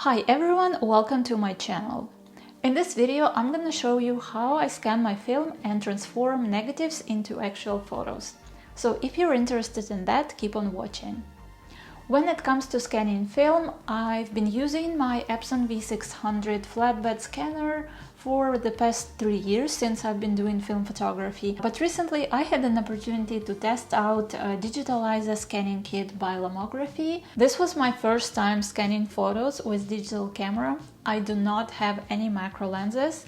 Hi everyone, welcome to my channel. In this video, I'm gonna show you how I scan my film and transform negatives into actual photos. So if you're interested in that, keep on watching. When it comes to scanning film, I've been using my Epson V600 flatbed scanner for the past 3 years since I've been doing film photography. But recently I had an opportunity to test out a Digitaliza scanning kit by Lomography. This was my first time scanning photos with digital camera. I do not have any macro lenses,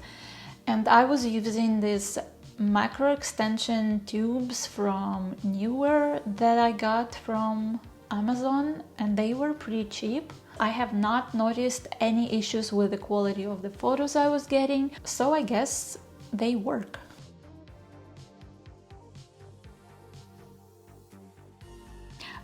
and I was using these macro extension tubes from Newer that I got from Amazon, and they were pretty cheap. I have not noticed any issues with the quality of the photos I was getting, so I guess they work.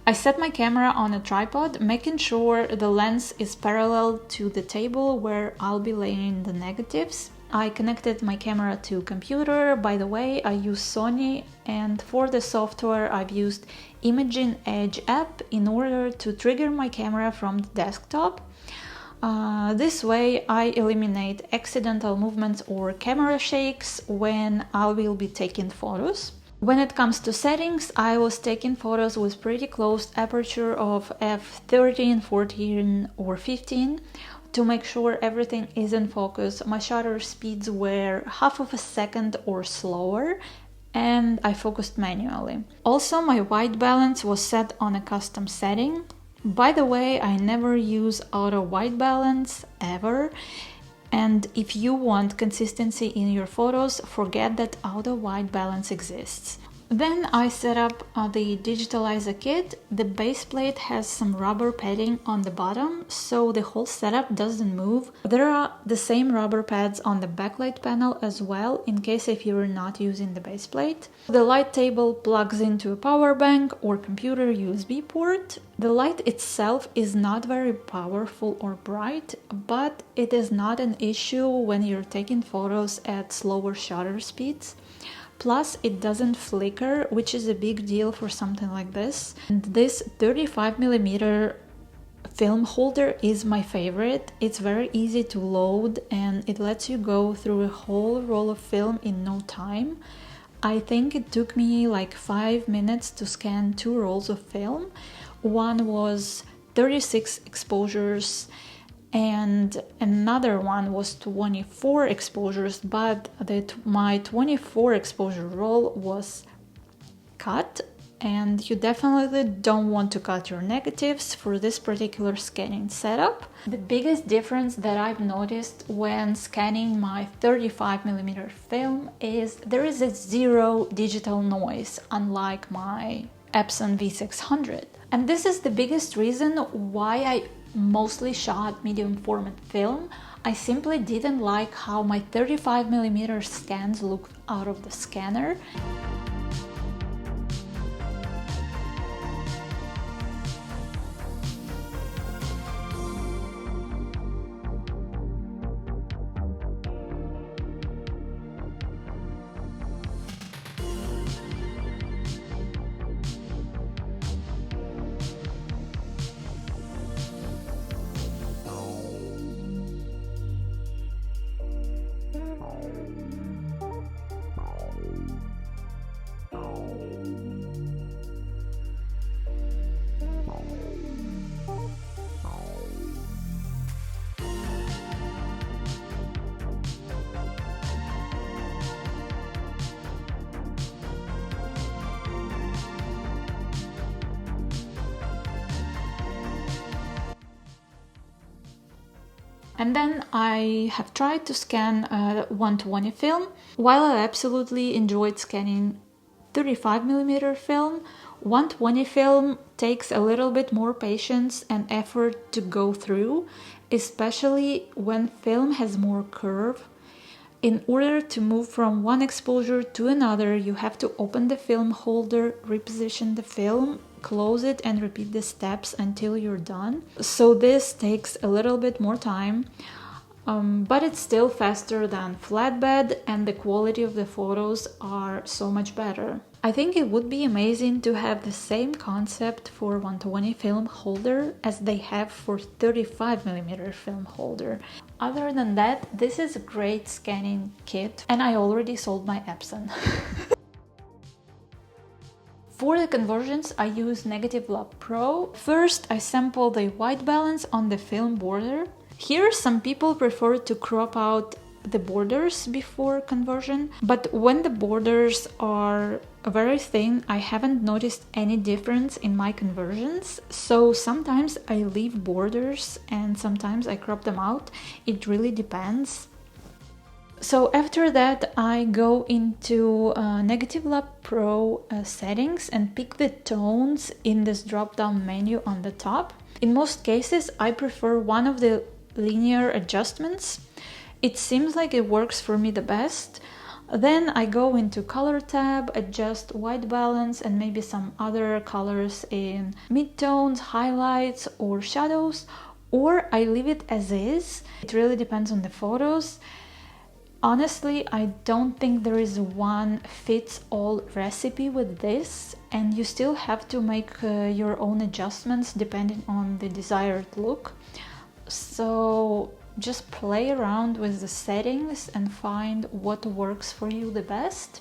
I set my camera on a tripod, making sure the lens is parallel to the table where I'll be laying the negatives. I connected my camera to computer. By the way, I use Sony, and for the software I've used Imaging Edge app in order to trigger my camera from the desktop. This way I eliminate accidental movements or camera shakes when I will be taking photos. When it comes to settings, I was taking photos with pretty close aperture of f13, 14 or 15 to make sure everything is in focus. My shutter speeds were half of a second or slower, and I focused manually. Also, my white balance was set on a custom setting. By the way, I never use auto white balance ever. And if you want consistency in your photos, forget that auto white balance exists. Then I set up the Digitaliza kit. The base plate has some rubber padding on the bottom, so the whole setup doesn't move. There are the same rubber pads on the backlight panel as well, in case if you're not using the base plate. The light table plugs into a power bank or computer USB port. The light itself is not very powerful or bright, but it is not an issue when you're taking photos at slower shutter speeds. Plus, it doesn't flicker, which is a big deal for something like this. And this 35mm film holder is my favorite. It's very easy to load and it lets you go through a whole roll of film in no time. I think it took me like 5 minutes to scan 2 rolls of film. One was 36 exposures and another one was 24 exposures, but my 24 exposure roll was cut, and you definitely don't want to cut your negatives for this particular scanning setup. The biggest difference that I've noticed when scanning my 35mm film is there is a zero digital noise, unlike my Epson V600. And this is the biggest reason why I mostly shot medium format film. I simply didn't like how my 35mm scans looked out of the scanner. And then I have tried to scan 120 film. While I absolutely enjoyed scanning 35mm film, 120 film takes a little bit more patience and effort to go through, especially when film has more curve. In order to move from one exposure to another, you have to open the film holder, reposition the film, close it and repeat the steps until you're done. So this takes a little bit more time, but it's still faster than flatbed and the quality of the photos are so much better. I think it would be amazing to have the same concept for 120 film holder as they have for 35mm film holder. Other than that, this is a great scanning kit, and I already sold my Epson. For the conversions, I use Negative Lab Pro. First, I sample the white balance on the film border. Here, some people prefer to crop out the borders before conversion, but when the borders are very thin, I haven't noticed any difference in my conversions. So sometimes I leave borders and sometimes I crop them out. It really depends. So after that, I go into Negative Lab Pro settings and pick the tones in this drop-down menu on the top. In most cases, I prefer one of the linear adjustments. It seems like it works for me the best. Then I go into Color tab, adjust white balance and maybe some other colors in midtones, highlights or shadows, or I leave it as is. It really depends on the photos. Honestly, I don't think there is one fits-all recipe with this, and you still have to make your own adjustments depending on the desired look. So just play around with the settings and find what works for you the best.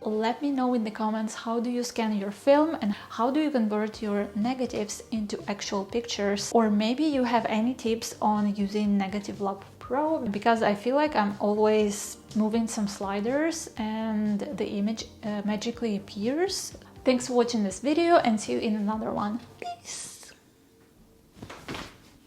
Let me know in the comments how do you scan your film and how do you convert your negatives into actual pictures, or maybe you have any tips on using Negative Lab Pro, because I feel like I'm always moving some sliders and the image magically appears. Thanks for watching this video and see you in another one. Peace!